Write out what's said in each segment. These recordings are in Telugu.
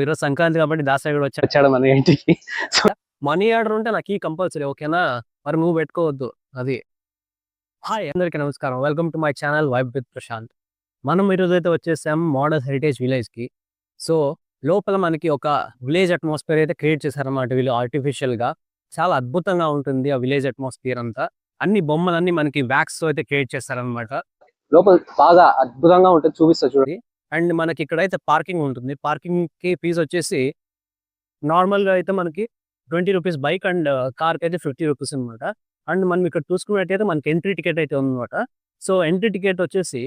ఈరోజు సంక్రాంతి కాబట్టి దాసరి కూడా వచ్చాడు మన ఇంటికి. సో మనీ ఆర్డర్ ఉంటే నాకు ఈ కంపల్సరీ ఓకేనా, మరి నువ్వు పెట్టుకోవద్దు అది. హాయ్ అందరికీ నమస్కారం, welcome to my channel vibe with Prashanth. మనం ఈరోజు అయితే వచ్చేసాం మోడల్ హెరిటేజ్ విలేజ్కి. సో లోపల మనకి ఒక విలేజ్ అట్మాస్ఫియర్ అయితే క్రియేట్ చేశారన్నమాట వీళ్ళు ఆర్టిఫిషియల్గా. చాలా అద్భుతంగా ఉంటుంది ఆ విలేజ్ అట్మాస్ఫియర్ అంతా. అన్ని బొమ్మలన్నీ మనకి వ్యాక్స్ తో అయితే క్రియేట్ చేస్తారనమాట. లోపల బాగా అద్భుతంగా ఉంటుంది, చూపిస్తా చూడండి. అండ్ మనకి ఇక్కడైతే పార్కింగ్ ఉంటుంది. పార్కింగ్ కి ఫీజు వచ్చేసి నార్మల్గా అయితే మనకి 20 రూపీస్ బైక్ అండ్ కార్కి అయితే 50 రూపీస్ అనమాట. అండ్ మనం ఇక్కడ చూసుకున్నట్టయితే మనకి ఎంట్రీ టికెట్ అయితే ఉందన్నమాట. సో ఎంట్రీ టికెట్ వచ్చేసి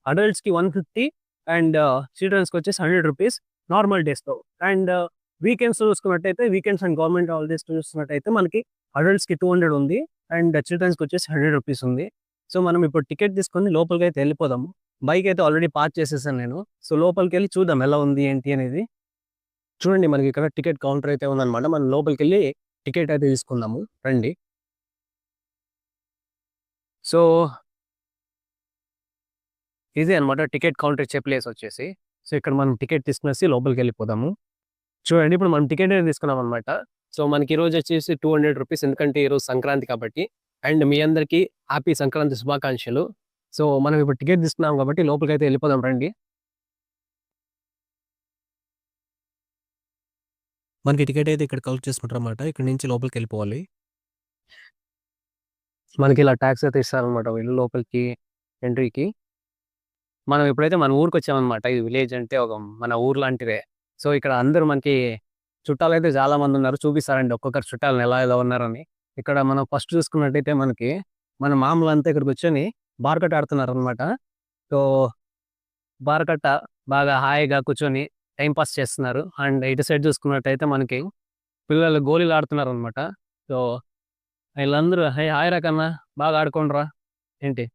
అడల్ట్స్కి 150 అండ్ చిల్డ్రన్స్కి వచ్చేసి 100 రూపీస్ నార్మల్ డేస్తో. అండ్ వీకెండ్స్ చూసుకున్నట్టయితే వీకెండ్స్ అండ్ గవర్నమెంట్ హాలిడేస్ చూసుకున్నట్టయితే మనకి అడల్ట్స్కి 200 ఉంది అండ్ చిల్డ్రన్స్కి వచ్చేసి 100 రూపీస్ ఉంది. సో మనం ఇప్పుడు టికెట్ తీసుకొని లోపలికి అయితే వెళ్ళిపోదాము. బైక్ అయితే ఆల్రెడీ పార్క్ చేసేసాను నేను. సో లోపలికి వెళ్ళి చూద్దాం ఎలా ఉంది ఏంటి అనేది. చూడండి మనకి ఇక్కడ టికెట్ కౌంటర్ అయితే ఉందన్నమాట. మనం లోపలికి వెళ్ళి టికెట్ అయితే తీసుకుందాము రండి. సో ఇదే అనమాట టికెట్ కౌంటర్ ఇచ్చే ప్లేస్ వచ్చేసి. సో ఇక్కడ మనం టికెట్ తీసుకునేసి లోపలికి వెళ్ళిపోదాము. చూడండి ఇప్పుడు మనం టికెట్ అయితే తీసుకున్నాం అనమాట. సో మనకి ఈరోజు వచ్చేసి 200 రూపీస్, ఎందుకంటే ఈరోజు సంక్రాంతి కాబట్టి. అండ్ మీ అందరికీ హ్యాపీ సంక్రాంతి శుభాకాంక్షలు. సో మనం ఇప్పుడు టికెట్ తీసుకున్నాం కాబట్టి లోపలికి అయితే వెళ్ళిపోదాం రండి. మనకి టికెట్ అయితే ఇక్కడ కలెక్ట్ చేసుకుంటారు అనమాట. ఇక్కడ నుంచి లోపలికి వెళ్ళిపోవాలి. మనకి ఇలా ట్యాక్స్ అయితే ఇస్తారనమాట వీళ్ళు లోపలికి ఎంట్రీకి. మనం ఎప్పుడైతే మన ఊరికి వచ్చామన్నమాట, ఇది విలేజ్ అంటే ఒక మన ఊరు లాంటిదే. సో ఇక్కడ అందరూ మనకి చుట్టాలు అయితే చాలా మంది ఉన్నారు. చూపిస్తారండి ఒక్కొక్కరు చుట్టాలను ఎలా ఎలా ఉన్నారని. ఇక్కడ మనం ఫస్ట్ చూసుకున్నట్టయితే మనకి మన మామూలు అంతా ఇక్కడికి వచ్చి బార్కట్ ఆడుతున్నారు అనమాట. సో బార్కట్ట బాగా హాయిగా కూర్చొని టైం పాస్ చేస్తున్నారు. అండ్ ఇటు సైడ్ చూసుకున్నట్టయితే మనకి పిల్లలు గోళీలు ఆడుతున్నారు అనమాట. సో వీళ్ళందరూ హాయ్ రా కన్నా బాగా ఆడుకోండిరా ఏంటి.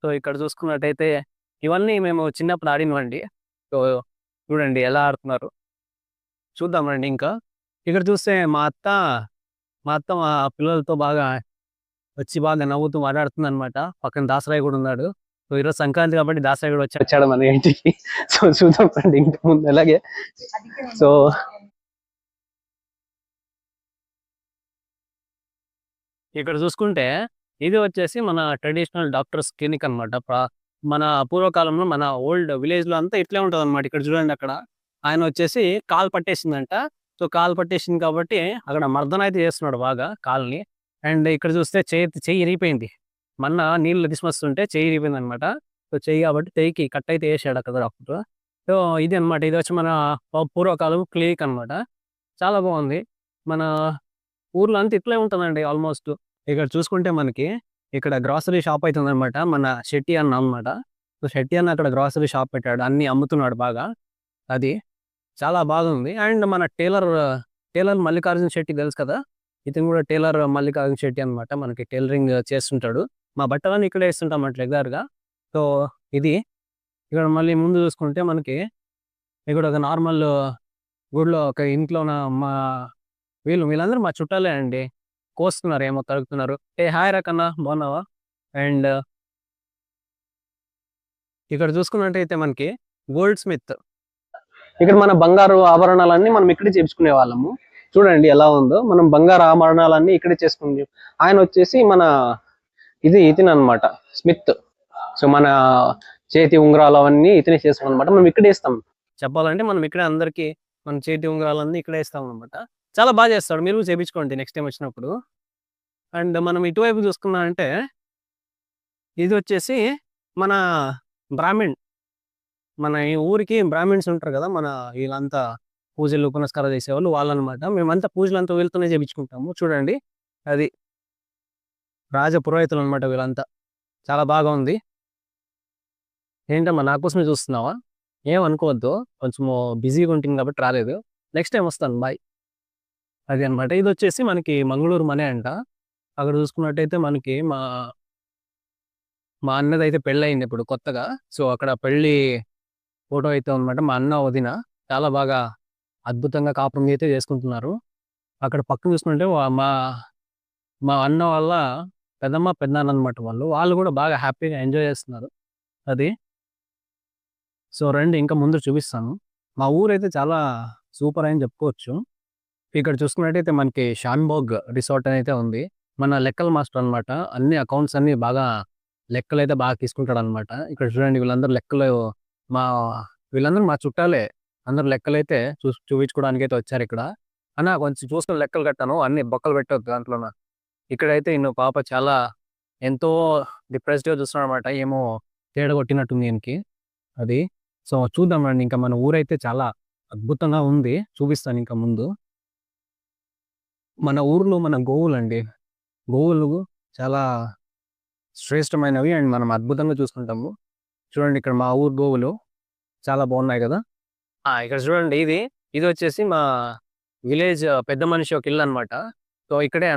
సో ఇక్కడ చూసుకున్నట్టయితే ఇవన్నీ మేము చిన్నప్పుడు ఆడినవండి. సో చూడండి ఎలా ఆడుతున్నారు, చూద్దాం రండి. ఇంకా ఇక్కడ చూస్తే మా అత్త మా పిల్లలతో బాగా వచ్చి బాగా నవ్వుతూ మాట్లాడుతుంది అనమాట. పక్కన దాసరాయ్ కూడా ఉన్నాడు. సో ఈరోజు సంక్రాంతి కాబట్టి దాసరాయ్ కూడా వచ్చాడు మన ఇంటికి. సో చూద్దాం రండి ఇంటి ముందు అలాగే. సో ఇక్కడ చూసుకుంటే ఇది వచ్చేసి మన ట్రెడిషనల్ డాక్టర్స్ క్లినిక్ అనమాట. మన పూర్వకాలంలో మన ఓల్డ్ విలేజ్ లో అంతా ఇట్లే ఉంటది అనమాట. ఇక్కడ చూడండి అక్కడ ఆయన వచ్చేసి కాలు పట్టేసిందంట. సో కాలు పట్టేసింది కాబట్టి అక్కడ మర్దన అయితే చేస్తున్నాడు బాగా కాల్ని. అండ్ ఇక్కడ చూస్తే చెయ్యి ఇరిగిపోయింది. మొన్న నీళ్ళు తీసుకొస్తుంటే చెయ్యి ఇరిగిపోయింది అనమాట. సో చెయ్యి కాబట్టి చెయ్యికి కట్ అయితే వేసాడు అక్కడ డాక్టర్. సో ఇది అనమాట, ఇది వచ్చి మన పూర్వకాలం క్లినిక్ అనమాట. చాలా బాగుంది. మన ఊర్లో అంతా ఇట్లే ఉంటుందండి ఆల్మోస్ట్. ఇక్కడ చూసుకుంటే మనకి ఇక్కడ గ్రాసరీ షాప్ అయితే ఉందన్నమాట. మన శెట్టి అన్న అనమాట. సో శెట్టి అన్న అక్కడ గ్రాసరీ షాప్ పెట్టాడు, అన్ని అమ్ముతున్నాడు బాగా. అది చాలా బాగుంది. అండ్ మన టైలర్ మల్లికార్జున శెట్టి తెలుసు కదా, ఇతను కూడా టైలర్ మల్లికార్జున శెట్టి అనమాట. మనకి టైలరింగ్ చేస్తుంటాడు. మా బట్టలన్నీ ఇక్కడే వేస్తుంటాం అన్నమాట రెగ్యులర్గా. సో ఇది ఇక్కడ మళ్ళీ ముందు చూసుకుంటే మనకి ఇక్కడ ఒక నార్మల్ గుడిలో ఒక ఇంట్లోన మా వీళ్ళందరూ మా చుట్టాలే అండి. కోస్తున్నారు, ఏమో తరుగుతున్నారు. హాయ్ రకన్నా బాగున్నావా. అండ్ ఇక్కడ చూసుకున్నట్టయితే మనకి గోల్డ్ స్మిత్. ఇక్కడ మన బంగారు ఆభరణాలన్నీ మనం ఇక్కడే చేయించుకునే వాళ్ళము. చూడండి ఎలా ఉందో, మనం బంగారు ఆభరణాలన్నీ ఇక్కడే చేసుకునే. ఆయన వచ్చేసి మన ఇతను అనమాట స్మిత్. సో మన చేతి ఉంగరాలు అవన్నీ ఇతనే చేసుకున్నాం అనమాట. మనం ఇక్కడే ఇస్తాం. చెప్పాలంటే మనం ఇక్కడే అందరికి మన చేతి ఉంగరాలన్నీ ఇక్కడే ఇస్తాం అనమాట. చాలా బాగా చేస్తాడు, మీరు చేయించుకోండి నెక్స్ట్ టైం వచ్చినప్పుడు. అండ్ మనం ఇటువైపు చూసుకున్నామంటే ఇది వచ్చేసి మన బ్రాహ్మిన్. మన ఈ ఊరికి బ్రాహ్మిన్స్ ఉంటారు కదా, మన వీళ్ళంతా పూజలు పునస్కారాలు చేసేవాళ్ళు వాళ్ళనమాట. మేమంతా పూజలు అంతా వీళ్ళతోనే చేయించుకుంటాము. చూడండి అది రాజ పురోహితులు అనమాట వీళ్ళంతా. చాలా బాగా ఉంది. ఏంటమ్మా నా కోసమే చూస్తున్నావా, ఏమనుకోవద్దు, కొంచెం బిజీగా ఉంటుంది కాబట్టి రాలేదు. నెక్స్ట్ టైం వస్తాను, బాయ్. అది అనమాట. ఇది వచ్చేసి మనకి మంగళూరు మనే అంట. అక్కడ చూసుకున్నట్టయితే మనకి మా అన్నది అయితే పెళ్ళి అయింది ఇప్పుడు కొత్తగా. సో అక్కడ పెళ్ళి ఫోటో అయితే అనమాట. మా అన్న వదిన చాలా బాగా అద్భుతంగా కాపురం అయితే చేసుకుంటున్నారు. అక్కడ పక్కన చూసుకుంటే మా మా అన్న వాళ్ళ పెద్దమ్మ పెద్దనాన్న అనమాట. వాళ్ళు కూడా బాగా హ్యాపీగా ఎంజాయ్ చేస్తున్నారు. అది సో రండి ఇంకా ముందు చూపిస్తాను. మా ఊరైతే చాలా సూపర్ అని చెప్పుకోవచ్చు. ఇక్కడ చూసుకున్నట్టయితే మనకి షాన్‌భోగ్ రిసార్ట్ అనైతే ఉంది. మన లెక్కల మాస్టర్ అనమాట. అన్ని అకౌంట్స్ అన్నీ బాగా లెక్కలైతే బాగా తీసుకుంటాడనమాట. ఇక్కడ చూడండి వీళ్ళందరూ లెక్కలు మా వీళ్ళందరూ మా చుట్టాలే. అందరూ లెక్కలైతే చూపించుకోవడానికైతే వచ్చారిక్కడ. అన్న కొంచెం చూసుకొని లెక్కలు కట్టాను. అన్ని బొక్కలు పెట్టొద్దు దాంట్లోన. ఇక్కడైతే పాప చాలా ఎంతో డిప్రెస్డ్‌గా చూస్తున్నాడనమాట. ఏమో తేడా కొట్టినట్టుంది ఈయనకి. అది. సో, చూద్దాం రండి. ఇంకా మన ఊరైతే చాలా అద్భుతంగా ఉంది. చూపిస్తాను ఇంకా ముందు. మన ఊర్లో మన గోవులండి. గోవులు చాలా శ్రేష్టమైనవి అండ్ మనం అద్భుతంగా చూసుకుంటాము. చూడండి ఇక్కడ మా ఊరు గోవులు చాలా బాగున్నాయి కదా! ఇక్కడ చూడండి ఇది వచ్చేసి మా విలేజ్ పెద్ద మనిషి ఒక ఇల్లు అనమాట. సో, ఇక్కడే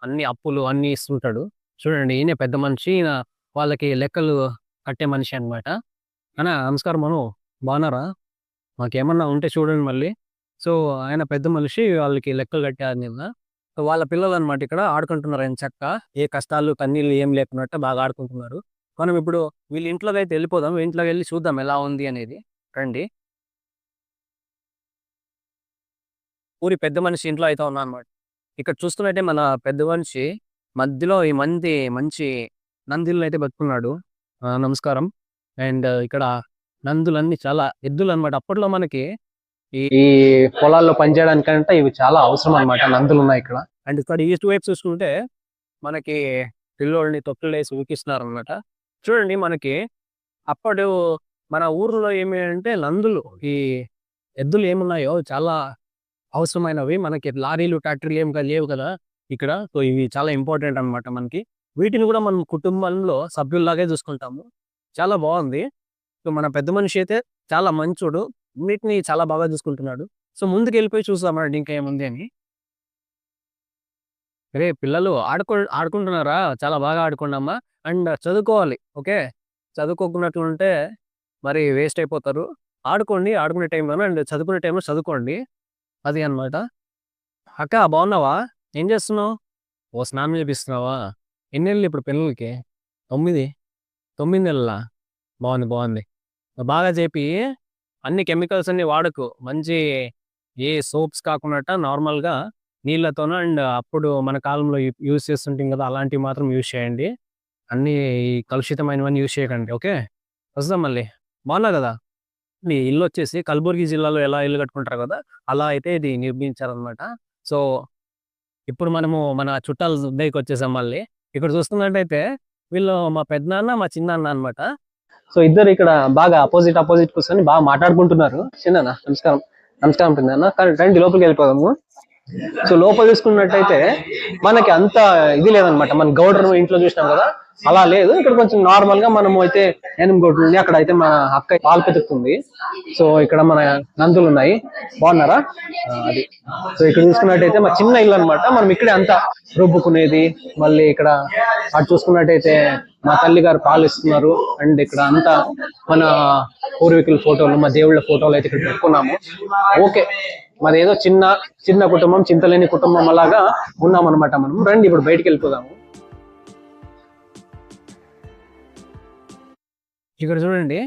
అన్ని అప్పులు అన్నీ ఇస్తుంటాడు. చూడండి ఈయనే పెద్ద మనిషి. ఈయన వాళ్ళకి లెక్కలు కట్టే మనిషి అనమాట. అన్న నమస్కారం అను. బాగున్నారా? మాకేమన్నా ఉంటే చూడండి మళ్ళీ. సో, ఆయన పెద్ద మనిషి వాళ్ళకి లెక్కలు కట్టారు నిన్న. సో, వాళ్ళ పిల్లలనమాట ఇక్కడ ఆడుకుంటున్నారు ఎంచక్కా. ఏ కష్టాలు, కన్నీళ్ళు ఏం లేకున్నట్టు బాగా ఆడుకుంటున్నారు. మనం ఇప్పుడు వీళ్ళ ఇంట్లోకైతే వెళ్ళిపోదాం. ఇంట్లోకెళ్ళి చూద్దాం ఎలా ఉంది అనేది. రండి. ఊరి పెద్ద మనిషి ఇంట్లో అయితే ఉన్నా అనమాట. ఇక్కడ చూస్తున్నట్టే మన పెద్ద మనిషి మధ్యలో ఈ మంచి నందిలనైతే బతుకున్నాడు. నమస్కారం. అండ్ ఇక్కడ నందులన్నీ చాలా ఎద్దులనమాట. అప్పట్లో మనకి ఈ పొలాల్లో పనిచేయడానికంటే ఇవి చాలా అవసరం అనమాట. నందులున్నాయి ఇక్కడ. అండ్ ఇక్కడ ఈస్ట్ వైపు చూసుకుంటే మనకి పిల్లోల్ని తొట్టిలేసి ఊకిస్తున్నారనమాట. చూడండి మనకి అప్పుడు మన ఊర్లో ఏమి అంటే నందులు, ఈ ఎద్దులు ఏమున్నాయో చాలా అవసరమైనవి. మనకి లారీలు, ట్రాక్టర్లు ఏం లేవు కదా ఇక్కడ. సో, ఇవి చాలా ఇంపార్టెంట్ అనమాట మనకి. వీటిని కూడా మనం కుటుంబంలో సభ్యుల్లాగే చూసుకుంటాము. చాలా బాగుంది. సో, మన పెద్ద మనిషి అయితే చాలా మంచోడు. అన్నిటిని చాలా బాగా చూసుకుంటున్నాడు. సో, ముందుకెళ్ళిపోయి చూద్దామండి ఇంకా ఏముంది అని. రే పిల్లలు ఆడుకుంటున్నారా? చాలా బాగా ఆడుకోండమ్మా. అండ్ చదువుకోవాలి. ఓకే. చదువుకోకున్నట్లుంటే మరి వేస్ట్ అయిపోతారు. ఆడుకోండి. ఆడుకునే టైంలోనే అండ్ చదువుకునే టైంలో చదువుకోండి. అది అనమాట. అక్క బాగున్నావా? ఏం చేస్తున్నావు? ఓ స్నానం చేపిస్తున్నావా? ఎన్ని నెలలు ఇప్పుడు పిల్లలకి? 9. 9 నెలలా? బాగుంది. బాగా చేపి అన్ని కెమికల్స్ అన్ని వాడకు. మంచి ఏ సోప్స్ కాకున్నట్ట నార్మల్‌గా నీళ్ళతోన అండ్ అప్పుడు మన కాలంలో యూజ్ చేస్తుంటాం కదా! అలాంటివి మాత్రం యూజ్ చేయండి. అన్నీ ఈ కలుషితమైనవన్నీ యూజ్ చేయకండి. ఓకే. వస్తాం మళ్ళీ. బాగున్నావు కదా! మీ ఇల్లొచ్చేసి కల్బుర్గి జిల్లాలో ఎలా ఇల్లు కట్టుకుంటారు కదా! అలా అయితే ఇది నిర్మించారనమాట. సో, ఇప్పుడు మనము మన చుట్టాల దగ్గరికొచ్చేసాం మళ్ళీ. ఇక్కడ చూస్తున్నట్టయితే వీళ్ళు మా పెద్దనాన్న, మా చిన్నాన్న అనమాట. సో, ఇద్దరు ఇక్కడ బాగా అపోజిట్ కూర్చొని బాగా మాట్లాడుకుంటున్నారు. చిన్నాన్న నమస్కారం. నమస్కారం పెద్దనాన్న. రండి లోపలికెళ్ళిపోదాము. సో, లోపల చూసుకున్నట్టయితే మనకి అంత ఇది లేదనమాట. మన గౌడరు ఇంట్లో చూసినాం కదా! అలా లేదు. ఇక్కడ కొంచెం నార్మల్ గా మనము అయితే ఎనుమగొడ్లు ఉంది. అక్కడ అయితే మన అక్క పాలు పెతుకుతుంది. సో, ఇక్కడ మన నందులు ఉన్నాయి. బాగున్నారా? అది. సో, ఇక్కడ చూసుకున్నట్టయితే మా చిన్న ఇల్లు అనమాట. మనం ఇక్కడే అంతా రుబ్బుకునేది. మళ్ళీ ఇక్కడ అటు చూసుకున్నట్టయితే మా తల్లి గారు పాలు ఇస్తున్నారు. అండ్ ఇక్కడ అంతా మన పూర్వీకుల ఫోటోలు, మా దేవుళ్ళ ఫోటోలు అయితే ఇక్కడ పెట్టుకున్నాము. ఓకే. మరి ఏదో చిన్న కుటుంబం, చింతలేని కుటుంబం అలాగా ఉన్నామన్నమాట మనం. రండి ఇప్పుడు బయటికి వెళ్ళిపోదాము. ఇక్కడ చూడండి.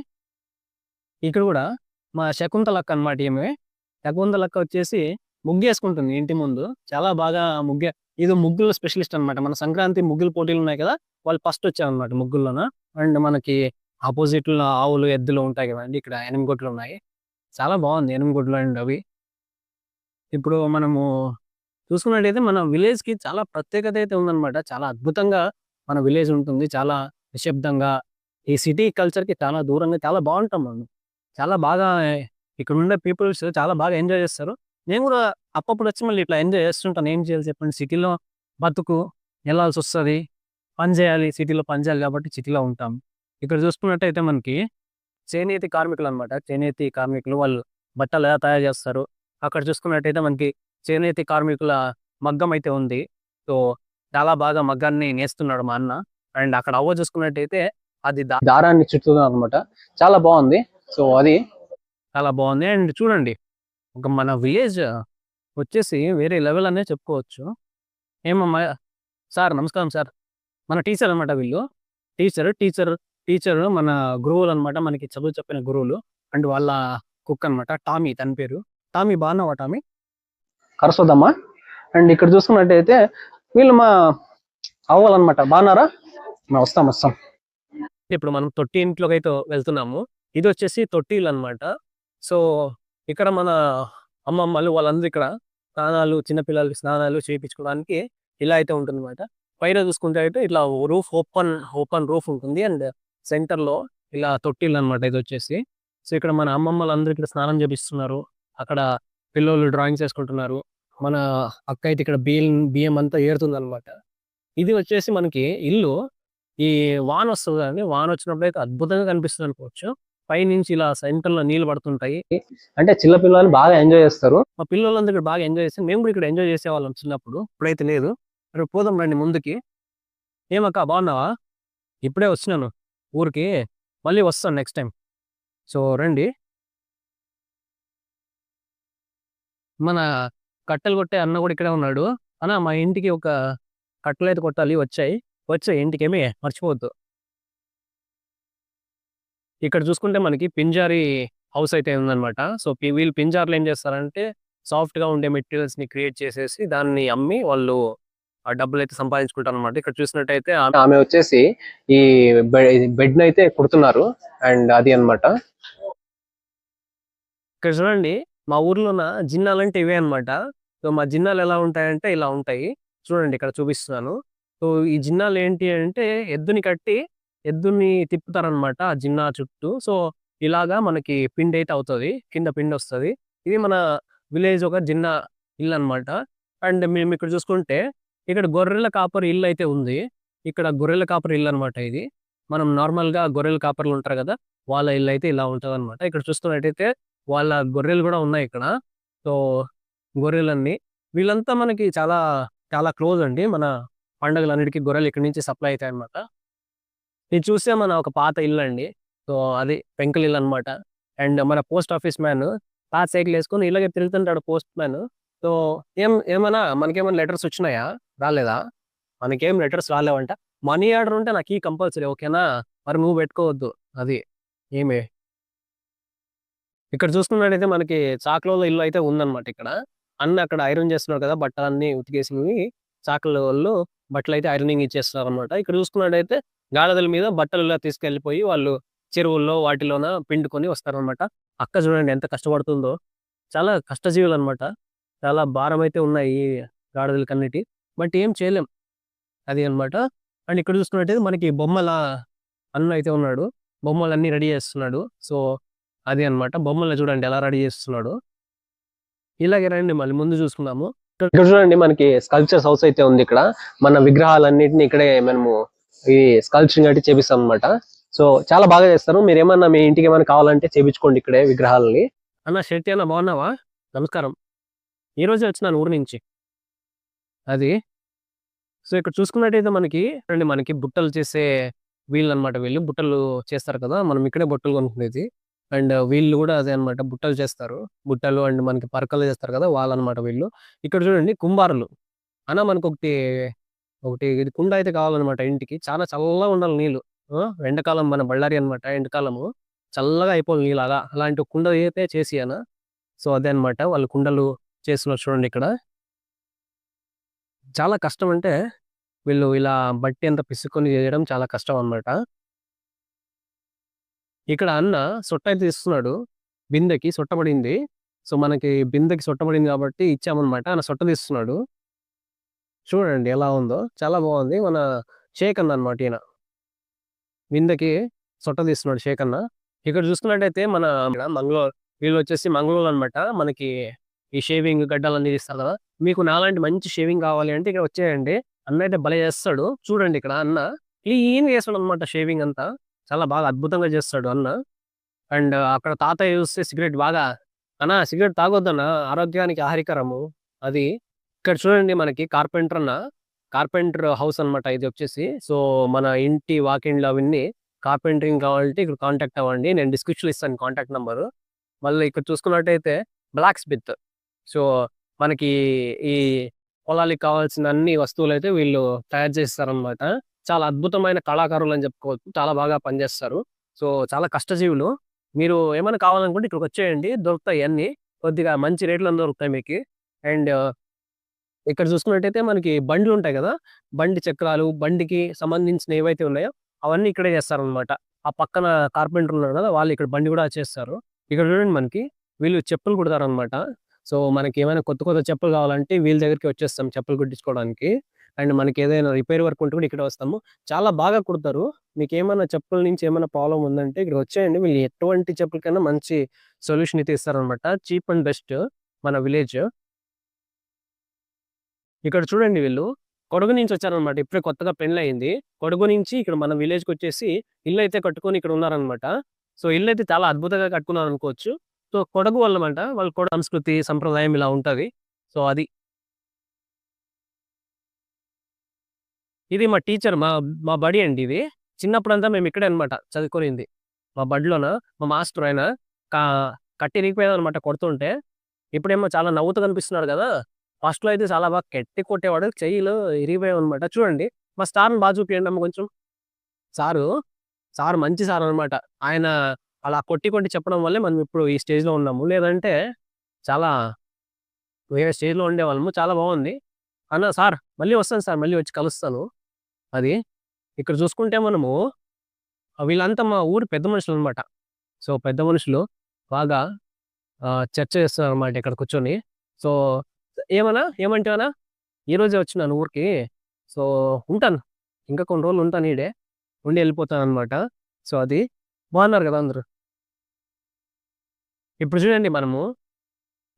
ఇక్కడ కూడా మా శకుంతలక్క అనమాట ఈమె. శకుంతలక్క వచ్చేసి ముగ్గేసుకుంటుంది ఇంటి ముందు. చాలా బాగా ఇది ముగ్గుల స్పెషలిస్ట్ అనమాట. మన సంక్రాంతి ముగ్గుల పోటీలు ఉన్నాయి కదా! వాళ్ళు ఫస్ట్ వచ్చారనమాట ముగ్గుల్లోన. అండ్ మనకి ఆపోజిట్లో ఆవులు, ఎద్దులు ఉంటాయి కదండీ! ఇక్కడ ఎనిమిగొడ్లు ఉన్నాయి. చాలా బాగుంది ఎనిమిగొడ్లు అండ్ అవి. ఇప్పుడు మనము చూసుకున్నట్టయితే మన విలేజ్‌కి చాలా ప్రత్యేకత అయితే ఉందనమాట. చాలా అద్భుతంగా మన విలేజ్ ఉంటుంది. చాలా నిశ్శబ్దంగా ఈ సిటీ కల్చర్‌కి చాలా దూరంగా చాలా బాగుంటాం మనం. చాలా బాగా ఇక్కడుండే పీపుల్స్ చాలా బాగా ఎంజాయ్ చేస్తారు. నేను కూడా అప్పుడప్పుడు వచ్చి మళ్ళీ ఇట్లా ఎంజాయ్ చేస్తుంటాను. ఏం చేయాలి చెప్పండి? సిటీలో బతుకు ఎళ్ళాల్సొస్తది. పని చేయాలి. సిటీలో పని చేయాలి కాబట్టి సిటీలో ఉంటాం. ఇక్కడ చూసుకున్నట్టయితే మనకి చేనేతి కార్మికులనమాట. చేనేతి కార్మికులు వాళ్ళు బట్టలు ఎలా తయారు చేస్తారు. అక్కడ చూసుకున్నట్టయితే మనకి చేనేతి కార్మికుల మగ్గం అయితే ఉంది. సో, చాలా బాగా మగ్గాన్ని నేస్తున్నాడు మా అన్న. అండ్ అక్కడ అవ్వ చూసుకున్నట్టయితే అది దారాన్ని చుడుతుందనమాట. చాలా బాగుంది. సో, అది చాలా బాగుంది. అండ్ చూడండి ఒక మన విలేజ్ వచ్చేసి వేరే లెవెల్ అనే చెప్పుకోవచ్చు. ఏమమ్మా సార్ నమస్కారం సార్. మన టీచర్ అనమాట వీళ్ళు. టీచర్ మన గురువులనమాట. మనకి చదువు చెప్పిన గురువులు. అండ్ వాళ్ళ కుక్ అనమాట. టామీ తన పేరు. టామీ బాగున్నావా టామీ? కరసోదమ్మా. అండ్ ఇక్కడ చూసుకున్నట్టయితే వీళ్ళు మా అవ్వాలన్నమాట. బాగున్నారా? వస్తాం. ఇప్పుడు మనం తొట్టి ఇంట్లోకి అయితే వెళ్తున్నాము. ఇది వచ్చేసి తొట్టిలు అనమాట. సో ఇక్కడ మన అమ్మమ్మలు వాళ్ళందరూ ఇక్కడ స్నానాలు, చిన్నపిల్లలకి స్నానాలు చేయించుకోవడానికి ఇలా అయితే ఉంటుందన్నమాట. పైన చూసుకుంటే అయితే ఇట్లా రూఫ్ ఓపెన్ రూఫ్ ఉంటుంది. అండ్ సెంటర్‌లో ఇలా తొట్టిలు అనమాట ఇది వచ్చేసి. సో ఇక్కడ మన అమ్మమ్మలందరూ ఇక్కడ స్నానం చేపిస్తున్నారు. అక్కడ పిల్లోళ్ళు డ్రాయింగ్స్ ఏసుకుంటున్నారు. మన అక్క అయితే ఇక్కడ బియ్యం అంతా ఏరుతుందనమాట. ఇది వచ్చేసి మనకి ఇల్లు. ఈ వానొస్తది కదండీ! వానొచ్చినప్పుడైతే అద్భుతంగా కనిపిస్తదనుకోవచ్చు. పైనుంచి ఇలా సెంటర్‌లో నీళ్లు పడుతుంటాయి. అంటే చిన్న పిల్లలు బాగా ఎంజాయ్ చేస్తారు. మా పిల్లోళ్ళందరూ ఇక్కడ బాగా ఎంజాయ్ చేస్తారు. మేము కూడా ఇక్కడ ఎంజాయ్ చేసేవాళ్ళం చిన్నప్పుడు. ఇప్పుడైతే లేదు. మరి పోదాం రండి ముందుకి. ఏమక్క బాగున్నావా? ఇప్పుడే వచ్చినాను ఊరికి. మళ్ళీ వస్తాను నెక్స్ట్ టైమ్. సో రండి. మన కట్టెలు కొట్టే అన్న కూడా ఇక్కడే ఉన్నాడు. అన్న మా ఇంటికి ఒక కట్టెలైతే కొట్టాలి వచ్చాయి ఇంటికేమి మర్చిపోవద్దు. ఇక్కడ చూసుకుంటే మనకి పింజారీ హౌస్ అయితే ఉందన్నమాట. సో వీళ్ళు పింజార్లు ఏం చేస్తారంటే సాఫ్ట్‌గా ఉండే మెటీరియల్స్‌ని క్రియేట్ చేసేసి దాన్ని అమ్మి వాళ్ళు ఆ డబ్బులైతే సంపాదించుకుంటారనమాట. ఇక్కడ చూసినట్టయితే ఆమె వచ్చేసి ఈ బెడ్‌నైతే కుడుతున్నారు. అండ్ అది అన్నమాట. ఇక్కడ చూడండి మా ఊర్లోన జిన్నాలంటే ఇవే అన్నమాట. సో మా జిన్నాలు ఎలా ఉంటాయంటే ఇలా ఉంటాయి. చూడండి ఇక్కడ చూపిస్తున్నాను. సో ఈ జిన్నాలు ఏంటి అంటే ఎద్దుని తిప్పుతారనమాట ఆ జిన్నా చుట్టూ. సో ఇలాగా మనకి పిండైతే అవుతది. కింద పిండొస్తది. ఇది మన విలేజ్ ఒక జిన్నా ఇల్లనమాట. అండ్ మేము ఇక్కడ చూసుకుంటే ఇక్కడ గొర్రెల కాపరి ఇల్లయితే ఉంది. ఇక్కడ గొర్రెల కాపరి ఇల్లనమాట ఇది. మనం నార్మల్‌గా గొర్రెల కాపర్లు ఉంటారు గదా! వాళ్ళ ఇల్లయితే ఇలా ఉంటదనమాట. ఇక్కడ చూస్తున్నట్టయితే వాళ్ళ గొర్రెలు గూడా ఉన్నాయిక్కడ. సో గొర్రెలన్నీ. వీళ్ళంతా మనకి చాలా, చాలా క్లోజ్ అండి. మన పండగలన్నిటికి గొర్రెలు ఇక్కడి నుంచి సప్లై అయితాయన్నమాట. ఇది చూస్తే మన ఒక పాత ఇల్లండి. సో అది పెంకులిల్లనమాట. అండ్ మన పోస్ట్ ఆఫీస్ మ్యాన్ పాత సైకిలేసుకొని ఇలాగే తిరుగుతుంటాడు పోస్ట్ మ్యాన్. సో ఏమన్నా మనకేమన్నా లెటర్స్ వచ్చినాయా? రాలేదా? మనకేం లెటర్స్ రాలేవంట. మనీ ఆర్డర్ ఉంటే నాకు కంపల్సరీ ఓకేనా? మరి నువ్వు పెట్టుకోవద్దు. అది. ఏమి? ఇక్కడ చూసుకున్నట్టయితే మనకి చాకలోళ్ళ ఇల్లు అయితే ఉందన్నమాట ఇక్కడ. అన్న అక్కడ ఐరన్ చేస్తున్నారు కదా! బట్టలన్నీ ఉతికేసినవి చాకలోళ్ళు బట్టలైతే ఐరనింగ్ ఇచ్చేస్తున్నారన్నమాట. ఇక్కడ చూసుకున్నట్టయితే గాడిదల మీద బట్టలు ఇలా తీసుకెళ్ళిపోయి వాళ్ళు చెరువుల్లో వాటిలోన పిండుకొని వస్తారన్నమాట. అక్క చూడండి ఎంత కష్టపడుతుందో. చాలా కష్టజీవులన్నమాట. చాలా భారమైతే ఉన్నాయి ఈ గాడిదలకన్నిటి. బట్ ఏం చేయలేం. అది అన్నమాట. అండ్ ఇక్కడ చూసుకున్నట్టయితే మనకి బొమ్మల అన్న అయితే ఉన్నాడు. బొమ్మలన్నీ రెడీ చేస్తున్నాడు. సో అది అన్నమాట. బొమ్మల్ని చూడండి ఎలా రెడీ చేస్తున్నాడో. ఇలాగే రండి మళ్ళీ ముందు చూసుకుందాము. ఇక్కడ చూడండి మనకి స్కల్ప్చర్స్ హౌస్ అయితే ఉంది ఇక్కడ. మన విగ్రహాలన్నిటిని ఇక్కడే మనము ఈ స్కల్ప్చరింగ్ అయితే చేపిస్తాం అన్నమాట. సో చాలా బాగా చేస్తారు. మీరు ఏమన్నా మీ ఇంటికి ఏమైనా కావాలంటే చేపించుకోండి ఇక్కడే విగ్రహాలని. అన్న శెట్టి అన్న బాగున్నావా? నమస్కారం. ఈ రోజే వచ్చినాను ఊరు నుంచి. అది. సో ఇక్కడ చూసుకున్నట్టయితే మనకి బుట్టలు చేసే వీళ్ళనమాట వీళ్ళు. బుట్టలు చేస్తారు కదా! మనం ఇక్కడే బుట్టలు కొనుక్కునేది. అండ్ వీళ్ళు గూడా అదే అనమాట. బుట్టలు చేస్తారు. బుట్టలు అండ్ మనకి పరకలు చేస్తారు కదా! వాళ్ళనమాట వీళ్ళు. ఇక్కడ చూడండి కుంభారులు. అన్న ఒకటి ఇది కుండ అయితే కావాలనమాట ఇంటికి. చాలా చల్లగా ఉండాలి నీళ్ళు. ఎండాకాలం మన బళ్ళారి అనమాట. ఎండాకాలము చల్లగా అయిపోవాలి నీళ్ళు అలా. అలాంటి కుండ అయితే చేసి అన్న. సో అదే అనమాట. వాళ్ళు కుండలు చేస్తున్నారు చూడండి ఇక్కడ. చాలా కష్టం అంటే వీళ్ళు ఇలా బట్టి అంతా పిసుక్కొని చేయడం చాలా కష్టం అనమాట. ఇక్కడ అన్న సొట్ట అయితే ఇస్తున్నాడు. బిందెకి సొట్ట పడింది. సో మనకి బిందెకి సొట్ట పడింది కాబట్టి ఇచ్చామన్నమాట. అన్న సొట్ట తీస్తున్నాడు. చూడండి ఎలా ఉందో. చాలా బాగుంది. మన షేక్ అన్న అనమాట ఈయన. బిందెకి సొట్ట తీస్తున్నాడు షేక్ అన్న. ఇక్కడ చూసుకున్నట్టయితే మన వీళ్ళొచ్చేసి మంగళూరనమాట. మనకి ఈ షేవింగ్ గడ్డాలన్నీ తీస్తారు కదా! మీకు నాలాంటి మంచి షేవింగ్ కావాలి అంటే ఇక్కడ వచ్చేయండి. అన్న అయితే భలే చేస్తాడు. చూడండి ఇక్కడ అన్న క్లీన్‌గా చేస్తాడనమాట షేవింగ్ అంతా. చాలా బాగా అద్భుతంగా చేస్తాడు అన్న. అండ్ అక్కడ తాతయ్య చూస్తే సిగరెట్ బాగా "అన్న సిగరెట్ తాగొద్దన్న ఆరోగ్యానికి హానికరము." అది. ఇక్కడ చూడండి మనకి కార్పెంటర్ హౌస్ అనమాట ఇది వచ్చేసి. సో మన ఇంటి వాకిండ్లు అవన్నీ కార్పెంటరింగ్ కావాలంటే ఇక్కడ కాంటాక్ట్ అవ్వండి. నేను డిస్క్రిప్షన్‌లో ఇస్తాను కాంటాక్ట్ నంబరు. మళ్ళీ ఇక్కడ చూసుకున్నట్టయితే బ్లాక్ స్మిత్. సో మనకి ఈ పొలాలకి కావాల్సిన అన్ని వస్తువులైతే వీళ్ళు తయారు చేస్తారనమాట. చాలా అద్భుతమైన కళాకారులు అని చెప్పుకోవచ్చు. చాలా బాగా పనిచేస్తారు. సో చాలా కష్టజీవులు. మీరు ఏమైనా కావాలనుకుంటే ఇక్కడికొచ్చేయండి. దొరుకుతాయి అన్నీ. కొద్దిగా మంచి రేట్‌లో దొరుకుతాయి మీకు. అండ్ ఇక్కడ చూసుకున్నట్టయితే మనకి బండ్లుంటాయి గదా! బండి చక్రాలు, బండికి సంబంధించిన ఏవైతే ఉన్నాయో అవన్నీ ఇక్కడే చేస్తారనమాట. ఆ పక్కన కార్పెంటర్ ఉన్నారు గదా! వాళ్ళు ఇక్కడ బండి గూడా చేస్తారు. ఇక్కడ చూడండి మనకి వీళ్ళు చెప్పులు కుడతారనమాట. సో, మనకేమైనా కొత్త కొత్త చెప్పులు కావాలంటే వీళ్ళ దగ్గరికి వచ్చేస్తాం చెప్పులు కుట్టించుకోవడానికి. అండ్ మనకేదైనా రిపేర్ వర్క్ ఉంటే కూడా ఇక్కడే వస్తాము. చాలా బాగా కుడతారు. మీకేమన్నా చెప్పుల నుంచి ఏమైనా ప్రాబ్లమ్ ఉందంటే ఇక్కడికి వచ్చేయండి. వీళ్ళు ఎటువంటి చెప్పులకైనా మంచి సొల్యూషన్ అయితే ఇస్తారనమాట. చీప్ అండ్ బెస్ట్ మన విలేజ్. ఇక్కడ చూడండి వీళ్ళు కొడగు నుంచి వచ్చారనమాట. ఇప్పుడే కొత్తగా పెళ్లయింది. కొడగు నుంచి ఇక్కడ మన విలేజ్‌కొచ్చేసి ఇల్లయితే కట్టుకొని ఇక్కడ ఉన్నారనమాట. సో, ఇల్లయితే చాలా అద్భుతంగా కట్టుకున్నారనుకోవచ్చు. సో, కొడగు వాళ్ళమాట. వాళ్ళ కొడ సంస్కృతి, సంప్రదాయం ఇలా ఉంటది. సో, అది. ఇది మా టీచర్ మా మా బడి అండి ఇది. చిన్నప్పుడంతా మేము ఇక్కడే అనమాట చదువుకునింది. మా బడిలోన మా మాస్టర్ ఆయన కా కట్టి ఇరిగిపోయేదనమాట కొడుతుంటే. ఇప్పుడేమో చాలా నవ్వుతూ కనిపిస్తున్నాడు గదా! ఫస్ట్‌లో అయితే చాలా బాగా గట్టిగా కొట్టేవాడు. చెయ్యిలు ఇరిగిపోయావనమాట. చూడండి మా సార్‌ని చూపియండమ్మ కొంచెం. సారు, సారు మంచి సారనమాట. ఆయన అలా కొట్టి కొట్టి చెప్పడం వల్లే మనం ఇప్పుడు ఈ స్టేజ్‌లో ఉన్నాము. లేదంటే చాలా వేరే స్టేజ్‌లో ఉండేవాళ్ళము. చాలా బావుంది. అన్న సార్ మళ్ళీ వస్తాను సార్. మళ్ళీ వచ్చి కలుస్తాను. అది. ఇక్కడ చూసుకుంటే మనము వీళ్ళంతా మా ఊరి పెద్ద మనుషులనమాట. సో, పెద్ద మనుషులు బాగా చర్చ చేస్తున్నారనమాట ఇక్కడ కూర్చొని. సో, ఏమన్నా? ఏమంటివన్నా? ఈరోజే వచ్చినాను ఊరికి. సో, ఉంటాను. ఇంకా కొన్ని రోజులు ఉంటాను ఈడే. ఉండి ఎళ్ళిపోతాననమాట. సో, అది. బాగున్నారు గదా అందరూ. ఇప్పుడు చూడండి మనము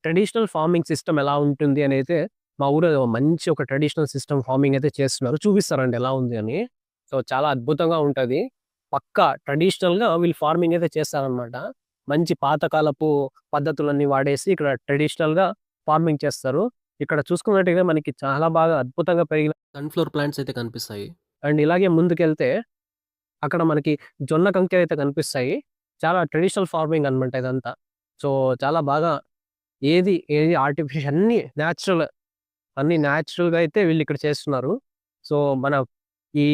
ట్రెడిషనల్ ఫార్మింగ్ సిస్టమ్ ఎలా ఉంటుంది అనైతే మా ఊర్లో మంచి ఒక ట్రెడిషనల్ సిస్టమ్ ఫార్మింగ్ అయితే చేస్తున్నారు. చూపిస్తారండి ఎలా ఉంది అని. సో, చాలా అద్భుతంగా ఉంటది. పక్కా ట్రెడిషనల్‌గా వీళ్ళు ఫార్మింగ్ అయితే చేస్తారనమాట. మంచి పాతకాలపు పద్ధతులన్నీ వాడేసి ఇక్కడ ట్రెడిషనల్‌గా ఫార్మింగ్ చేస్తారు. ఇక్కడ చూసుకున్నట్టయితే మనకి చాలా బాగా అద్భుతంగా పెరిగిన సన్‌ఫ్లవర్ ప్లాంట్స్ అయితే కనిపిస్తాయి. అండ్ ఇలాగే ముందుకెళ్తే అక్కడ మనకి జొన్న కంకెలైతే కనిపిస్తాయి. చాలా ట్రెడిషనల్ ఫార్మింగ్ అనమాట ఇదంతా. సో, చాలా బాగా ఏది ఆర్టిఫిషియల్ అన్నీ నేచురల్. అన్నీ నేచురల్‌గా అయితే వీళ్ళిక్కడ చేస్తున్నారు. సో, మన ఈ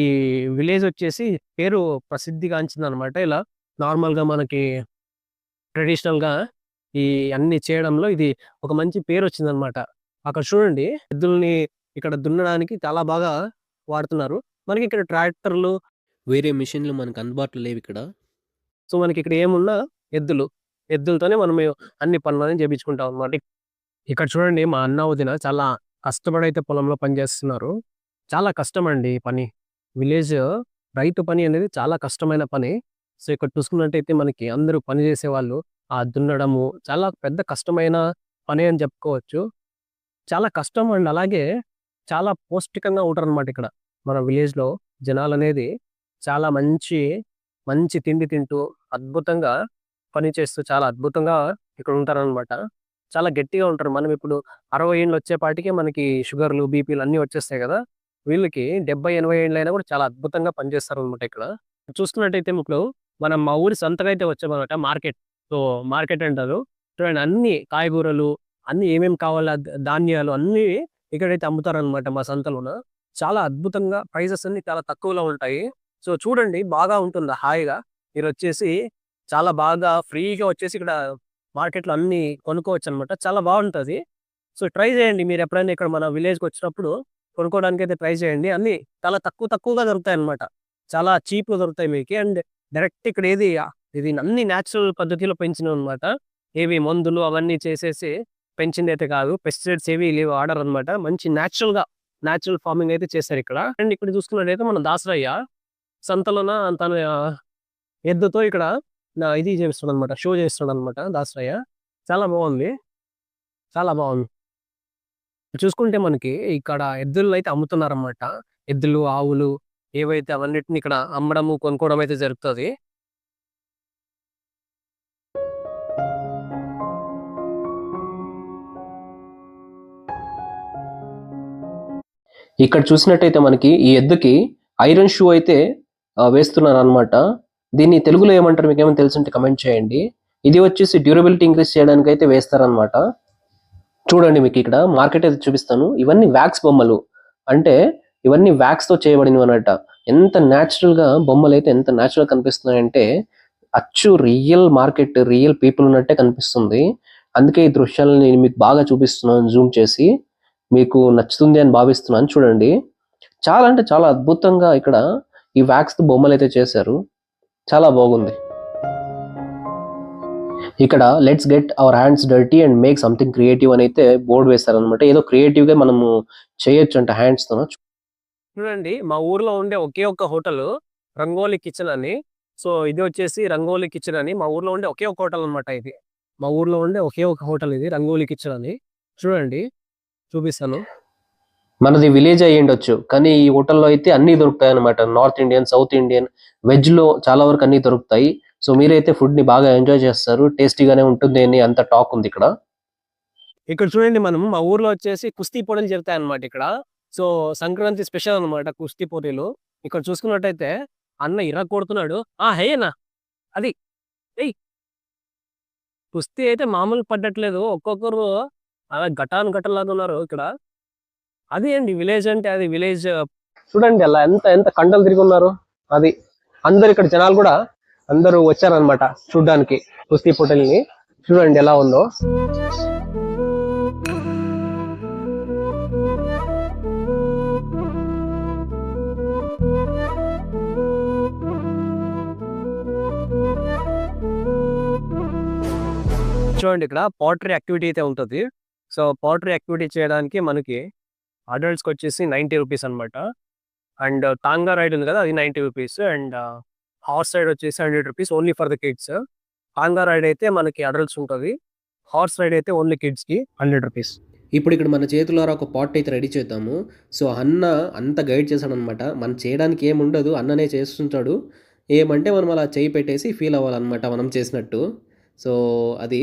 విలేజొచ్చేసి పేరు ప్రసిద్ధిగాంచిందనమాట. ఇలా నార్మల్‌గా మనకి ట్రెడిషనల్‌గా ఈ అన్నీ చేయడంలో ఇది ఒక మంచి పేరొచ్చిందనమాట. అక్కడ చూడండి ఎద్దుల్ని ఇక్కడ దున్నడానికి చాలా బాగా వాడుతున్నారు. మనకిక్కడ ట్రాక్టర్లు, వేరే మిషన్‌లు మనకు అందుబాటులో లేవిక్కడ. సో, మనకిక్కడ ఏమున్నా ఎద్దులు. ఎద్దులతోనే మనము అన్ని పనులన్నీ చేపించుకుంటాం అనమాట. ఇక్కడ చూడండి మా అన్న, వదిన చాలా కష్టపడైతే పొలంలో పని చేస్తున్నారు. చాలా కష్టమండి ఈ పని. విలేజ్ రైతు పని అనేది చాలా కష్టమైన పని. సో, ఇక్కడ చూసుకున్నట్టయితే మనకి అందరూ పని చేసేవాళ్ళు. దున్నడము చాలా పెద్ద కష్టమైన పని అని చెప్పుకోవచ్చు. చాలా కష్టం అండ్ అలాగే చాలా పౌష్టికంగా ఉంటారనమాట ఇక్కడ. మన విలేజ్‌లో జనాలనేది చాలా మంచి తిండి తింటూ అద్భుతంగా పని చేస్తూ చాలా అద్భుతంగా ఇక్కడ ఉంటారనమాట. చాలా గట్టిగా ఉంటారు. మనం ఇప్పుడు 60 ఏండ్లు వచ్చేపాటికే మనకి షుగర్‌లు, బీపీలు అన్నీ వచ్చేస్తాయి గదా! వీళ్ళకి 70, 80 ఏండ్లయినా కూడా చాలా అద్భుతంగా పనిచేస్తారనమాట ఇక్కడ. చూసుకున్నట్టయితే ఇప్పుడు మనం మా ఊరి సంతకైతే వచ్చామనమాట మార్కెట్. సో, మార్కెట్ అంటారు. చూడండి అన్ని కాయగూరలు, అన్నీ ఏమేమి కావాలో ధాన్యాలు అన్నీ ఇక్కడైతే అమ్ముతారనమాట మా సంతలోన. చాలా అద్భుతంగా ప్రైజెస్ అన్నీ చాలా తక్కువలో ఉంటాయి. సో, చూడండి బాగా ఉంటుంది హాయిగా. మీరొచ్చేసి చాలా బాగా ఫ్రీగా వచ్చేసి ఇక్కడ మార్కెట్‌లో అన్నీ కొనుక్కోవచ్చనమాట. చాలా బావుంటది. సో, ట్రై చేయండి మీరెప్పుడైనా ఇక్కడ మన విలేజ్‌కొచ్చినప్పుడు కొనుక్కోవడానికైతే ట్రై చేయండి. అన్నీ చాలా తక్కువగా దొరుకుతాయన్నమాట. చాలా చీప్‌గా దొరుకుతాయి మీకి. అండ్ డైరెక్ట్ ఇక్కడ ఇది అన్నీ నేచురల్ పద్ధతిలో పెంచినవన్నమాట. ఏవి మందులు అవన్నీ చేసేసి పెంచిందైతే కాదు. పెస్టిసైడ్స్ ఏవి వాడరనమాట. మంచి నేచురల్ ఫార్మింగ్ అయితే చేశారిక్కడ. అండ్ ఇక్కడ చూసుకున్నట్టయితే మన దాసరయ్య సంతలోన తన ఎద్దుతో ఇక్కడ ఇది చేస్తున్నాడనమాట. షో చేస్తున్నాడనమాట దాసరయ్య. చాలా బావుంది. చాలా బావుంది. చూసుకుంటే మనకి ఇక్కడ ఎద్దులనైతే అమ్ముతున్నారనమాట. ఎద్దులు, ఆవులు ఏవైతే అవన్నిటిని ఇక్కడ అమ్మడము, కొనుక్కోవడం అయితే జరుగుతది. ఇక్కడ చూసినట్టయితే మనకి ఈ ఎద్దుకి ఐరన్ షూ అయితే వేస్తున్నారనమాట. దీన్ని తెలుగులో ఏమంటారు మీకేమైనా తెలుసుంటే కమెంట్ చేయండి. ఇది వచ్చేసి డ్యూరబిలిటీ ఇంక్రీజ్ చేయడానికైతే వేస్తారనమాట. చూడండి మీకిక్కడ మార్కెట్ అయితే చూపిస్తాను. ఇవన్నీ వాక్స్ బొమ్మలు. అంటే ఇవన్నీ వాక్స్‌తో చేయబడినవనమాట. ఎంత నేచురల్‌గా బొమ్మలైతే ఎంత నేచురల్‌గా కనిపిస్తున్నాయంటే అచ్చు రియల్ మార్కెట్, రియల్ పీపుల్ ఉన్నట్టే కనిపిస్తుంది. అందుకే ఈ దృశ్యాలను నేను మీకు బాగా చూపిస్తున్నాను జూమ్ చేసి. మీకు నచ్చుతుంది అని భావిస్తున్నాను. చూడండి. చాలా అంటే చాలా అద్భుతంగా ఇక్కడ ఈ వ్యాక్స్‌తో బొమ్మలైతే చేశారు. చాలా బాగుంది. ఇక్కడ let's get our hands dirty and make something creative అని అయితే బోర్డ్ వేశారనమాట. ఏదో క్రియేటివ్‌గా మనము చేయొచ్చంట హ్యాండ్స్‌తోన. చూడండి మా ఊర్లో ఉండే ఒకే ఒక్క హోటల్ రంగోలి కిచెన్ అని. సో ఇది వచ్చేసి రంగోలి కిచెన్ అని మా ఊర్లో ఉండే ఒకే ఒక హోటల్ అనమాట ఇది. మా ఊర్లో ఉండే ఒకే ఒక హోటల్ ఇది రంగోలి కిచెన్ అని. చూడండి చూపిస్తాను. మనది విలేజ్ అయ్యుండొచ్చు. కానీ ఈ హోటల్‌లో అయితే అన్నీ దొరుకుతాయన్నమాట. నార్త్ ఇండియన్, సౌత్ ఇండియన్, వెజ్‌లో చాలా వరకు అన్నీ దొరుకుతాయి. సో మీరైతే ఫుడ్‌ని బాగా ఎంజాయ్ చేస్తారు. టేస్టీగానే ఉంటుంది అని అంత టాక్ ఉంది ఇక్కడ. ఇక్కడ చూడండి మనం మా ఊర్లో వచ్చేసి కుస్తీ పోటీలు జరుగుతాయన్నమాట ఇక్కడ. సో సంక్రాంతి స్పెషల్ అన్నమాట కుస్తీ పోటీలు. ఇక్కడ చూసుకున్నట్టయితే అన్న ఇరగొడుతున్నాడు. హెయ్ అన్న. అది. ఎయ్. కుస్తీ అయితే మామూలుగా పడ్డట్లేదు. ఒక్కొక్కరు అలా ఘటానుఘటనలాగా ఉన్నారు ఇక్కడ. అది అండి విలేజ్ అంటే అది విలేజ్. చూడండి అలా ఎంత ఎంత కండలు తిరిగి ఉన్నారు. అది అందరు ఇక్కడ జనాలు కూడా అందరూ వచ్చారనమాట చూడ్డానికి కుస్తీ పోటీల్ని. చూడండి ఎలా ఉందో. చూడండి ఇక్కడ పాటరీ యాక్టివిటీ అయితే ఉంటుంది. సో పాటరీ యాక్టివిటీ చేయడానికి మనకి అడల్ట్స్కి వచ్చేసి 90 రూపీస్ అనమాట. అండ్ టాంగా రైడ్ ఉంది కదా అది 90 రూపీస్. అండ్ హార్స్ రైడ్ వచ్చేసి 100 rupees only for the kids. Tonga ride అయితే మనకి అడల్ట్స్ ఉంటుంది. హార్స్ రైడ్ అయితే ఓన్లీ కిడ్స్కి 100 రూపీస్. ఇప్పుడు ఇక్కడ మన చేతులారా ఒక పాట్ అయితే రెడీ చేద్దాము. సో అన్న అంత గైడ్ చేశాడనమాట. మనం చేయడానికి ఏముండదు, అన్ననే చేస్తుంటాడు. ఏమంటే మనం అలా చేయి పెట్టేసి ఫీల్ అవ్వాలన్నమాట మనం చేసినట్టు. సో అది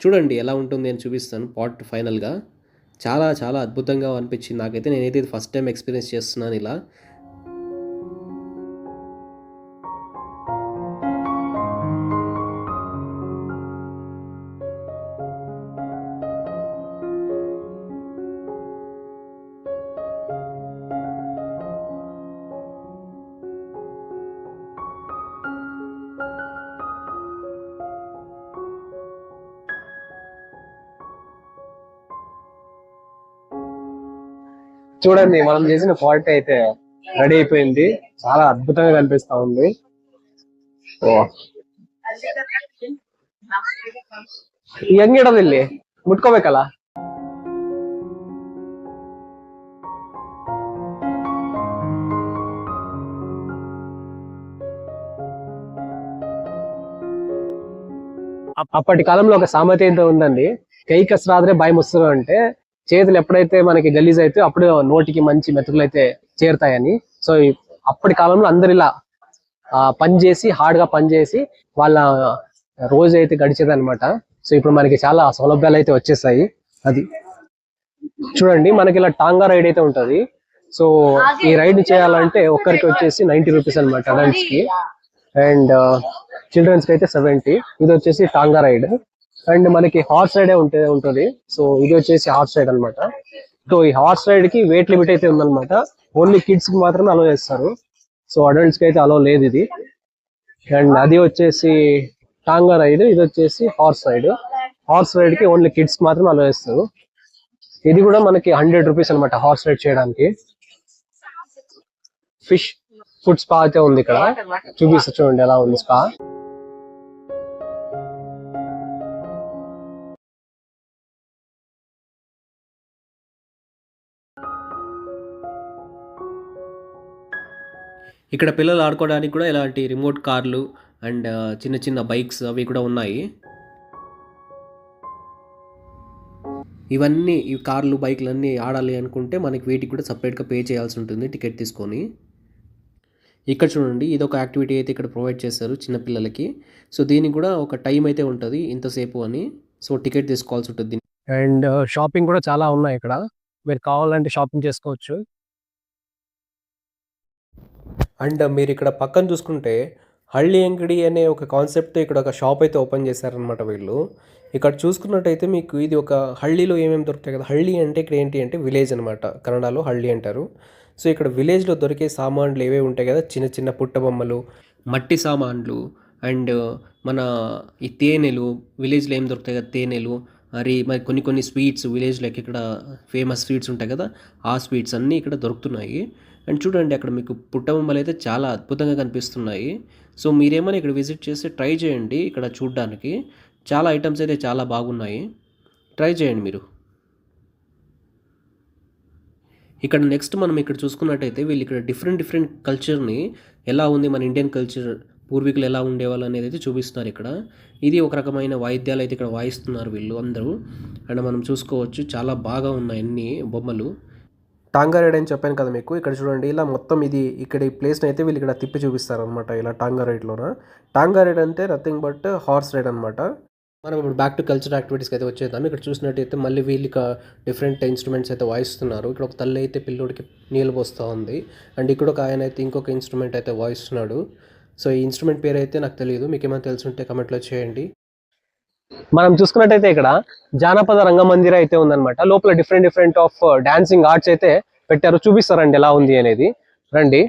చూడండి ఎలా ఉంటుంది అని చూపిస్తాను పాట్ ఫైనల్గా. చాలా చాలా అద్భుతంగా అనిపించింది నాకైతే. నేనైతే ఇది ఫస్ట్ టైం ఎక్స్పీరియన్స్ చేస్తున్నాను ఇలా. చూడండి మనం చేసిన పాట్ అయితే రెడీ అయిపోయింది. చాలా అద్భుతంగా కనిపిస్తా ఉంది. ಹೆಂಗಿಡೋದಿಲ್ಲಿ ಮುಟ್ಕೋಬೇಕಲ್ಲ. అప్పటి కాలంలో ఒక సామెత ఏంటో ఉందండి, కై కసరాದ್ರೆ బాయి ముసురు అంటే చేతులు ఎప్పుడైతే మనకి గలీజ్ అయితే అప్పుడు నోటికి మంచి మెతుకులు అయితే చేరుతాయని. సో అప్పటి కాలంలో అందరు ఇలా పని చేసి హార్డ్ గా పని చేసి వాళ్ళ రోజు అయితే గడిచేది అనమాట. సో ఇప్పుడు మనకి చాలా సౌలభ్యాలు అయితే వచ్చేసాయి. అది చూడండి మనకి ఇలా టాంగా రైడ్ అయితే ఉంటది. సో ఈ రైడ్ చేయాలంటే ఒక్కరికి వచ్చేసి 90 రూపీస్ అనమాట అడల్ట్స్ కి. అండ్ చిల్డ్రన్స్ కి అయితే 70. ఇది వచ్చేసి టాంగా రైడ్. అండ్ మనకి హార్స్ రైడ్ ఉంటుంది. సో ఇది వచ్చేసి హార్స్ రైడ్ అనమాట. సో ఈ హార్స్ రైడ్ కి వెయిట్ లిమిట్ అయితే ఉందన్నమాట. ఓన్లీ కిడ్స్ కి మాత్రమే అలో చేస్తారు. సో అడల్ట్స్ కి అయితే అలో లేదు ఇది. అండ్ అది వచ్చేసి టాంగా రైడ్, ఇది వచ్చేసి హార్స్ రైడ్. హార్స్ రైడ్ కి ఓన్లీ కిడ్స్ కి మాత్రమే అలో చేస్తారు. ఇది కూడా మనకి 100 రూపీస్ అనమాట హార్స్ రైడ్ చేయడానికి. ఫిష్ ఫుడ్ స్పా అయితే ఉంది ఇక్కడ, చూపిస్తా చూడండి ఎలా ఉంది స్పా. ఇక్కడ పిల్లలు ఆడుకోవడానికి కూడా ఇలాంటి రిమోట్ కార్లు అండ్ చిన్న చిన్న బైక్స్ అవి కూడా ఉన్నాయి. ఇవన్నీ ఈ కార్లు బైక్లు అన్నీ ఆడాలి అనుకుంటే మనకి వీటికి కూడా సపరేట్గా పే చేయాల్సి ఉంటుంది టికెట్ తీసుకొని. ఇక్కడ చూడండి ఇది ఒక యాక్టివిటీ అయితే ఇక్కడ ప్రొవైడ్ చేస్తారు చిన్నపిల్లలకి. సో దీనికి కూడా ఒక టైం అయితే ఉంటుంది ఇంతసేపు అని. సో టికెట్ తీసుకోవాల్సి ఉంటుంది. అండ్ షాపింగ్ కూడా చాలా ఉన్నాయి ఇక్కడ, మీరు కావాలంటే షాపింగ్ చేసుకోవచ్చు. అండ్ మీరు ఇక్కడ పక్కన చూసుకుంటే హళ్ళీ అంగడి అనే ఒక కాన్సెప్ట్తో ఇక్కడ ఒక షాప్ అయితే ఓపెన్ చేశారనమాట వీళ్ళు. ఇక్కడ చూసుకున్నట్టయితే మీకు ఇది ఒక హళ్ళీలో ఏమేమి దొరుకుతాయి కదా. హళ్ళీ అంటే ఇక్కడ ఏంటి అంటే విలేజ్ అనమాట, కన్నడలో హళ్ళీ అంటారు. సో ఇక్కడ విలేజ్లో దొరికే సామాన్లు ఏవే ఉంటాయి కదా, చిన్న చిన్న పుట్టబొమ్మలు, మట్టి సామాన్లు, అండ్ మన ఈ తేనెలు, విలేజ్లో ఏం దొరుకుతాయి కదా తేనెలు, మరి కొన్ని స్వీట్స్ విలేజ్‌లోకి ఇక్కడ ఫేమస్ స్వీట్స్ ఉంటాయి కదా! ఆ స్వీట్స్ అన్నీ ఇక్కడ దొరుకుతున్నాయి. అండ్ చూడండి అక్కడ మీకు పుట్ట బొమ్మలైతే చాలా అద్భుతంగా కనిపిస్తున్నాయి. సో, మీరేమైనా ఇక్కడ విజిట్ చేసి ట్రై చేయండి ఇక్కడ చూడ్డానికి. చాలా ఐటెమ్స్ అయితే చాలా బాగున్నాయి. ట్రై చేయండి మీరు. ఇక్కడ నెక్స్ట్ మనం ఇక్కడ చూసుకున్నట్టయితే వీళ్ళు ఇక్కడ డిఫరెంట్ కల్చర్‌ని ఎలా ఉంది మన ఇండియన్ కల్చర్ పూర్వీకులు ఎలా ఉండేవాళ్ళు అనేది అయితే చూపిస్తున్నారు ఇక్కడ. ఇది ఒక రకమైన వాయిద్యాలు అయితే ఇక్కడ వాయిస్తున్నారు వీళ్ళు అందరూ. అండ్ మనం చూసుకోవచ్చు చాలా బాగా ఉన్నాయి అన్ని బొమ్మలు. టాంగా రైడ్ అని చెప్పాను కదా మీకు. ఇక్కడ చూడండి ఇలా మొత్తం ఇది ఇక్కడ ఈ ప్లేస్‌ని అయితే వీళ్ళు ఇక్కడ తిప్పి చూపిస్తారనమాట ఇలా టాంగా రైడ్‌లోన. టాంగా రైడ్ అంటే నథింగ్ బట్ హార్స్ రైడ్ అనమాట. మనం ఇప్పుడు బ్యాక్ టు కల్చర్ యాక్టివిటీస్కి అయితే వచ్చేద్దాం. ఇక్కడ చూసినట్టయితే మళ్ళీ వీళ్ళు డిఫరెంట్ ఇన్స్ట్రుమెంట్స్ అయితే వాయిస్తున్నారు. ఇక్కడ ఒక తల్లి అయితే పిల్లోడికి నీళ్ళు పోస్తూ ఉంది. అండ్ ఇక్కడ ఒక ఆయన అయితే ఇంకొక ఇన్స్ట్రుమెంట్ అయితే వాయిస్తున్నాడు. సో ఈ ఇన్స్ట్రుమెంట్ పేరు అయితే నాకు తెలియదు. మీకు ఏమైనా తెలుసుంటే కమెంట్లో చేయండి. మనం చూసుకున్నట్టయితే ఇక్కడ జానపద రంగమందిర అయితే ఉందన్నమాట. లోపల డిఫరెంట్ ఆఫ్ డాన్సింగ్ ఆర్ట్స్ అయితే పెట్టారు. చూపిస్తారండి ఎలా ఉంది అనేది. రండి.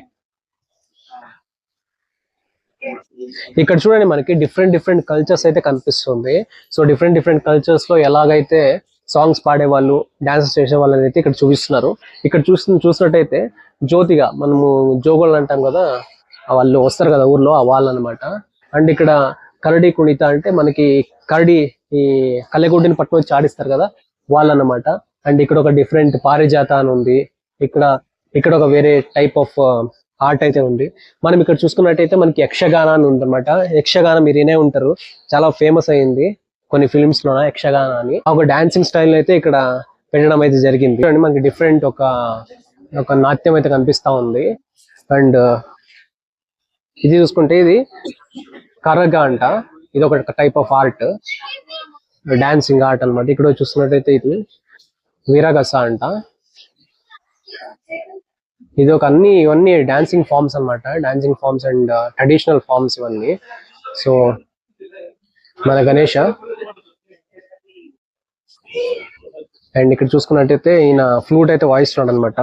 ఇక్కడ చూడండి మనకి డిఫరెంట్ కల్చర్స్ అయితే కనిపిస్తుంది. సో డిఫరెంట్ కల్చర్స్ లో ఎలాగైతే సాంగ్స్ పాడేవాళ్ళు డాన్సెస్ చేసే వాళ్ళని అయితే ఇక్కడ చూపిస్తున్నారు. ఇక్కడ చూసినట్టయితే జ్యోతిగా మనము జోగోళ్ళు అంటాం కదా, వాళ్ళు వస్తారు కదా ఊర్లో ఆ వాళ్ళు అనమాట. అండ్ ఇక్కడ కరడి కుణిత అంటే మనకి కరడి ఈ కల్లెగుడ్డిని పట్టుకొని చాడిస్తారు కదా వాళ్ళన్నమాట. అండ్ ఇక్కడ ఒక డిఫరెంట్ పారిజాత అని ఉంది. ఇక్కడ ఒక వేరే టైప్ ఆఫ్ ఆర్ట్ అయితే ఉంది. మనం ఇక్కడ చూసుకున్నట్టయితే మనకి యక్షగాన అని ఉందన్నమాట. యక్షగాన మీరు వినే ఉంటారు, చాలా ఫేమస్ అయింది కొన్ని ఫిల్మ్స్ లో యక్షగాన అని. ఒక డాన్సింగ్ స్టైల్ అయితే ఇక్కడ పెట్టడం అయితే జరిగింది. మనకి డిఫరెంట్ ఒక నాట్యం అయితే కనిపిస్తా ఉంది. అండ్ ఇది చూసుకుంటే ఇది కరగ అంట. ఇది ఒక type of art, dancing art అనమాట. ఇక్కడ చూస్తున్నట్టయితే ఇది వీరగస అంట. ఇది ఒక ఇవన్నీ dancing forms and. Traditional forms అండ్ ట్రెడిషనల్ ఫార్మ్స్ ఇవన్నీ. సో మన గణేష. అండ్ ఇక్కడ చూసుకున్నట్టయితే ఈయన ఫ్లూట్ అయితే వాయిస్తున్నాడు అనమాట.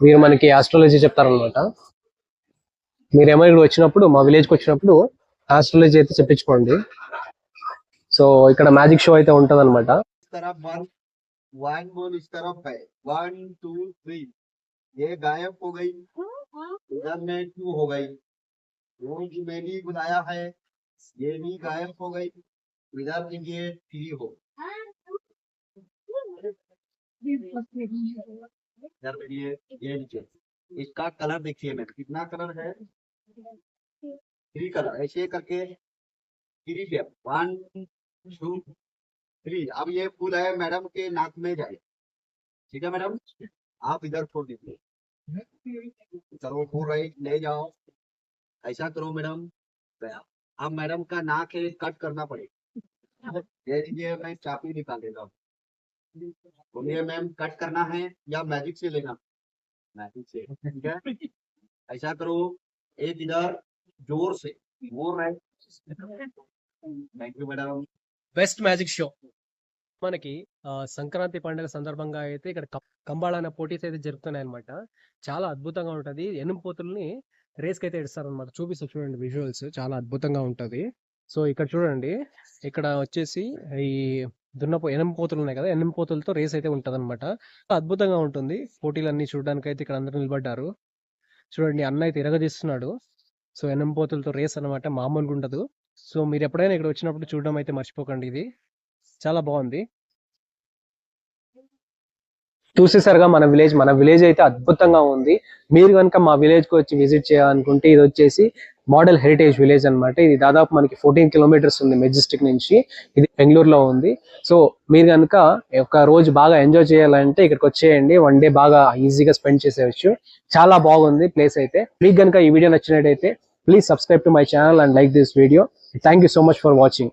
వీరు మనకి ఆస్ట్రాలజీ చెప్తారనమాట. మీరేమో ఇక్కడ వచ్చినప్పుడు మా విలేజ్కి వచ్చినప్పుడు ఆస్ట్రాలజీ అయితే చెప్పించుకోండి. సో ఇక్కడ మ్యాజిక్ షో అయితే ఉంటది అనమాట. वन बोल इस तरफ है 1 2 3 ये गायब हो गई, इधर में 2 हो गई, वो जो मैंने बुलाया है ये भी गायब हो गई, इधर में ये 3 हो, इधर में ये नीचे। इसका कलर देखिए मैं कितना कलर है, 3 कलर ऐसे करके 3 पे 1 2 3। अब ये फूल है मैडम के नाक में जाए, ठीक है मैडम, आप इधर छोड़ दीजिए। चलो फूल राइट ले जाओ, ऐसा करो मैडम। अब मैडम का नाक है कट करना पड़ेगा। ये लीजिए मैं चाबी निकाल देता हूँ। बोलिए मैम कट करना है या मैजिक से लेना? मैजिक से, ठीक है। ऐसा करो एक इधर जोर से more right. Thank you madam. Best magic show మనకి సంక్రాంతి పండుగ సందర్భంగా అయితే ఇక్కడ కంబాళ అనే పోటీస్ అయితే జరుగుతున్నాయి అనమాట. చాలా అద్భుతంగా ఉంటది. ఎనుంపోతుల్ని రేస్ కి అయితే ఇస్తారనమాట. చూపిస్తా చూడండి, విజువల్స్ చాలా అద్భుతంగా ఉంటది. సో ఇక్కడ చూడండి, ఇక్కడ వచ్చేసి ఈ ఎనుంపోతులు ఉన్నాయి కదా, ఎనుంపోతులతో రేస్ అయితే ఉంటది అనమాట. అద్భుతంగా ఉంటుంది. పోటీలన్నీ చూడడానికి అయితే ఇక్కడ అందరూ నిలబడ్డారు. చూడండి అన్న అయితే ఇరగదీస్తున్నాడు. సో ఎనుంపోతులతో రేస్ అనమాట, మామూలుగా ఉండదు. సో మీరు ఎప్పుడైనా ఇక్కడ వచ్చినప్పుడు చూడడం అయితే మర్చిపోకండి. ఇది చాలా బాగుంది. చూసేసరిగా మన విలేజ్ అయితే అద్భుతంగా ఉంది. మీరు కనుక మా విలేజ్ కి వచ్చి విజిట్ చేయాలనుకుంటే ఇది వచ్చేసి మోడల్ హెరిటేజ్ విలేజ్ అనమాట. ఇది దాదాపు మనకి 14 కిలోమీటర్స్ ఉంది మెజెస్టిక్ నుంచి. ఇది బెంగళూరులో ఉంది. సో మీరు కనుక ఒక రోజు బాగా ఎంజాయ్ చేయాలంటే ఇక్కడికి వచ్చేయండి. 1 డే బాగా ఈజీగా స్పెండ్ చేసేవచ్చు. చాలా బాగుంది ప్లేస్ అయితే. మీకు కనుక ఈ వీడియో నచ్చినట్టయితే please subscribe to my channel and like this video. Thank you so much for watching.